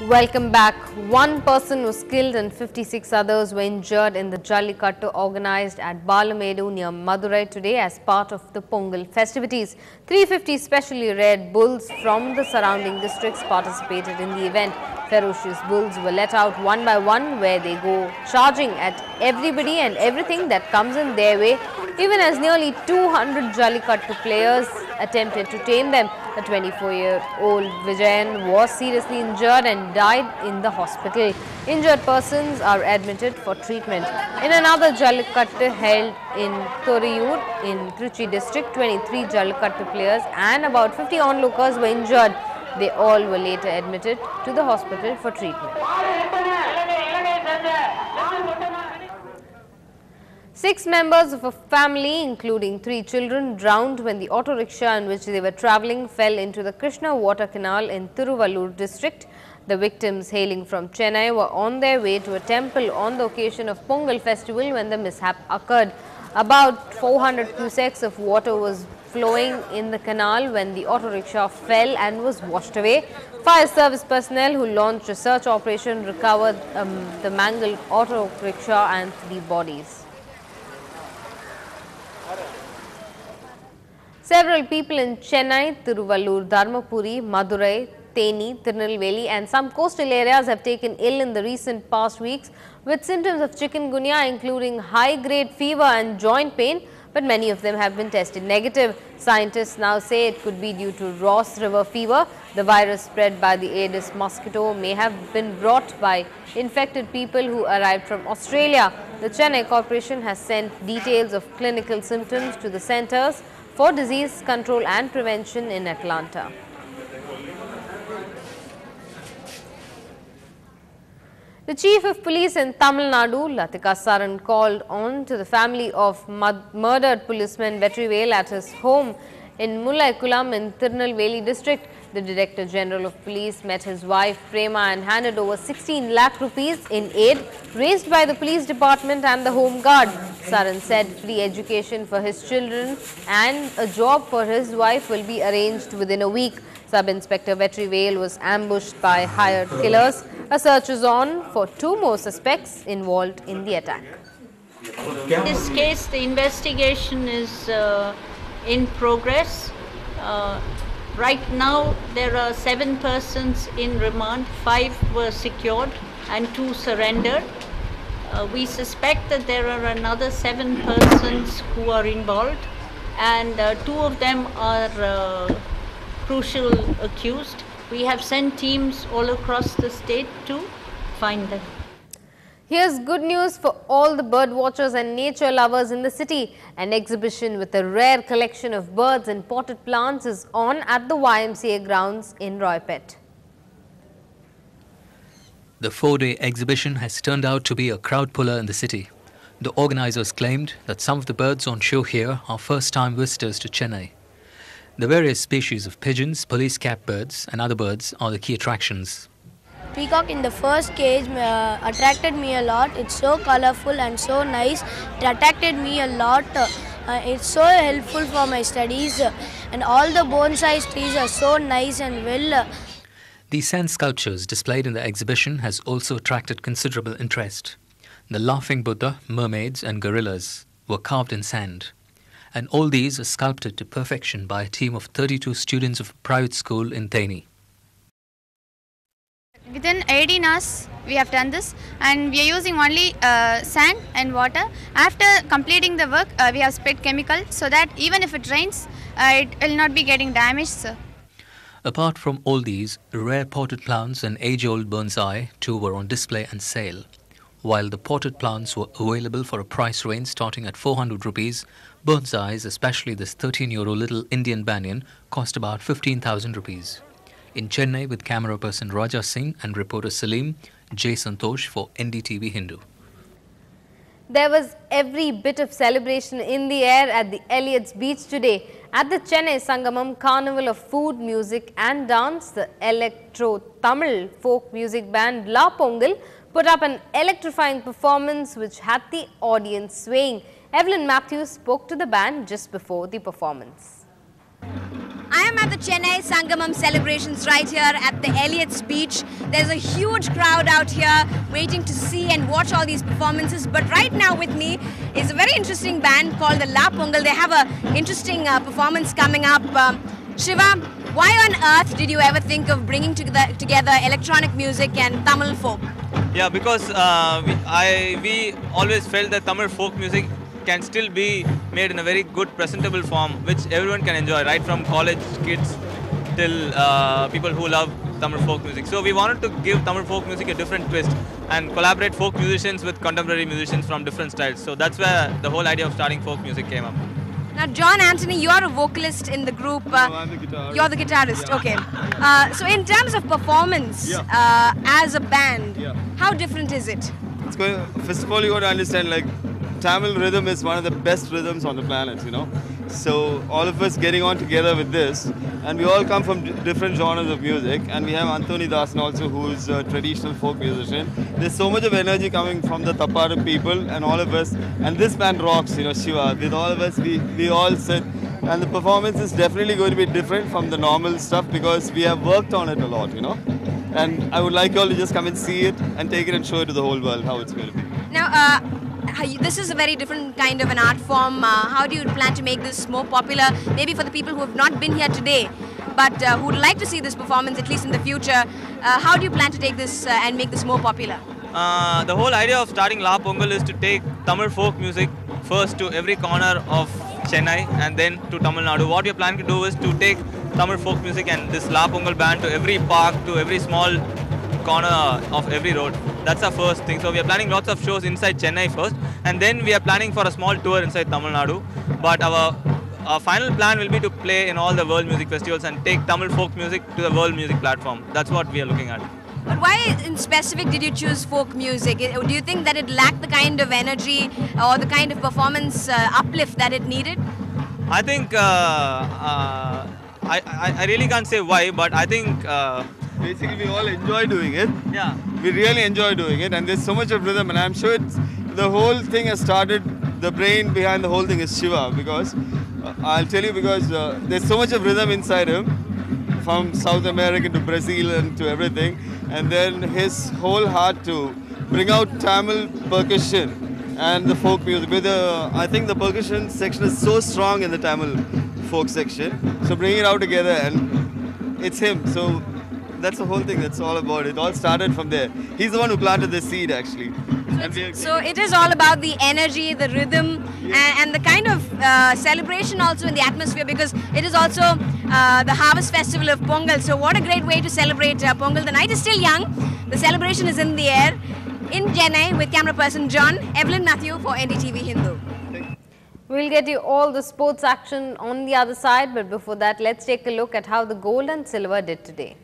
Welcome back. One person was killed and 56 others were injured in the Jallikattu organized at Balamedu near Madurai today as part of the Pongal festivities. 350 specially reared bulls from the surrounding districts participated in the event. Ferocious bulls were let out one by one where they go charging at everybody and everything that comes in their way, even as nearly 200 Jallikattu players attempted to tame them. A 24-year-old Vijayan was seriously injured and died in the hospital. Injured persons are admitted for treatment. In another Jallikattu held in Thoriyur in Trichy district, 23 Jallikattu players and about 50 onlookers were injured. They all were later admitted to the hospital for treatment. 6 members of a family, including 3 children, drowned when the auto rickshaw in which they were travelling fell into the Krishna water canal in Tiruvallur district. The victims, hailing from Chennai, were on their way to a temple on the occasion of Pongal festival when the mishap occurred. About 400 cusecs of water was flowing in the canal when the auto rickshaw fell and was washed away. Fire service personnel who launched a search operation recovered the mangled auto rickshaw and 3 bodies. Several people in Chennai, Tiruvallur, Dharmapuri, Madurai, Theni, Tirunelveli and some coastal areas have taken ill in the recent past weeks with symptoms of chikungunya, including high-grade fever and joint pain, but many of them have been tested negative. Scientists now say it could be due to Ross River fever. The virus spread by the Aedes mosquito may have been brought by infected people who arrived from Australia. The Chennai Corporation has sent details of clinical symptoms to the Centers for Disease Control and Prevention in Atlanta. The Chief of Police in Tamil Nadu, Latika Saran, called on to the family of murdered policeman Vetrivel at his home in Mullaikulam in Tirunelveli district. The Director General of Police met his wife Prema and handed over 16 lakh rupees in aid raised by the police department and the Home Guard. Saran said free education for his children and a job for his wife will be arranged within a week. Sub-Inspector Vetrivel was ambushed by hired killers. A search is on for 2 more suspects involved in the attack. In this case, the investigation is in progress. Right now, there are 7 persons in remand, 5 were secured and 2 surrendered. We suspect that there are another 7 persons who are involved, and 2 of them are crucial accused. We have sent teams all across the state to find them. Here's good news for all the bird watchers and nature lovers in the city. An exhibition with a rare collection of birds and potted plants is on at the YMCA grounds in Roypet. The 4-day exhibition has turned out to be a crowd puller in the city. The organizers claimed that some of the birds on show here are first-time visitors to Chennai. The various species of pigeons, police cap birds and other birds are the key attractions. Peacock in the first cage attracted me a lot. It's so colorful and so nice. It attracted me a lot. It's so helpful for my studies, and all the bonsai trees are so nice and well. The sand sculptures displayed in the exhibition has also attracted considerable interest. The laughing Buddha, mermaids and gorillas were carved in sand. And all these are sculpted to perfection by a team of 32 students of a private school in Theni. Within 18 hours, we have done this, and we are using only sand and water. After completing the work, we have sprayed chemical so that even if it rains, it will not be getting damaged, sir. Apart from all these, rare potted plants and age-old bonsai too were on display and sale. While the potted plants were available for a price range starting at 400 rupees, bonsais, especially this 13-year-old little Indian banyan, cost about 15,000 rupees. In Chennai, with camera person Raja Singh and reporter Salim, J. Santosh for Ndtv-Hindu. There was every bit of celebration in the air at the Elliott's Beach today. At the Chennai Sangamam Carnival of Food, Music and Dance, the Electro-Tamil folk music band La Pongal put up an electrifying performance which had the audience swaying. Evelyn Matthews spoke to the band just before the performance. I am am at the Chennai Sangamam celebrations right here at the Elliott's Beach. There's a huge crowd out here waiting to see and watch all these performances. But right now with me is a very interesting band called the La Pongal. They have an interesting performance coming up. Shiva, why on earth did you ever think of bringing together electronic music and Tamil folk? Yeah, because we always felt that Tamil folk music can still be made in a very good presentable form, which everyone can enjoy, right from college kids till people who love Tamil folk music. So we wanted to give Tamil folk music a different twist and collaborate folk musicians with contemporary musicians from different styles. So that's where the whole idea of starting folk music came up. Now, John Anthony, you are a vocalist in the group. No, I'm the guitarist. You're the guitarist, Yeah. okay. So in terms of performance as a band, how different is it? It's going. First of all, you got to understand, like, Tamil rhythm is one of the best rhythms on the planet, you know. So all of us getting on together with this, and we all come from different genres of music, and we have Anthony Dasan also, who is a traditional folk musician. There's so much of energy coming from the Tapparam people and all of us, and this band rocks, you know, Shiva. With all of us, we all sit, and the performance is definitely going to be different from the normal stuff because we have worked on it a lot, you know. And I would like you all to just come and see it and take it and show it to the whole world how it's going to be. Now, this is a very different kind of an art form. How do you plan to make this more popular? Maybe for the people who have not been here today, but who would like to see this performance at least in the future. How do you plan to take this and make this more popular? The whole idea of starting La Pongal is to take Tamil folk music first to every corner of Chennai and then to Tamil Nadu. What we are planning to do is to take Tamil folk music and this La Pongal band to every park, to every small corner of every road. That's our first thing. So we are planning lots of shows inside Chennai first, and then we are planning for a small tour inside Tamil Nadu. But our final plan will be to play in all the world music festivals and take Tamil folk music to the world music platform. That's what we are looking at. But why in specific did you choose folk music? Do you think that it lacked the kind of energy or the kind of performance uplift that it needed? I think I really can't say why, but I think Basically, we all enjoy doing it. yeah. We really enjoy doing it, and there's so much of rhythm, and I'm sure the whole thing has started. The brain behind the whole thing is Shiva, because I'll tell you, because there's so much of rhythm inside him, from South America to Brazil and to everything, and then his whole heart to bring out Tamil percussion and the folk music. With I think the percussion section is so strong in the Tamil folk section, so bring it out together, and it's him. So that's the whole thing. That's all about it. It all started from there. He's the one who planted the seed, actually. So it is all about the energy, the rhythm, and the kind of celebration also in the atmosphere, because it is also the harvest festival of Pongal. So what a great way to celebrate Pongal. The night is still young. The celebration is in the air. In Chennai with camera person John, Evelyn Matthew for Ndtv-Hindu. We'll get you all the sports action on the other side, but before that, let's take a look at how the gold and silver did today.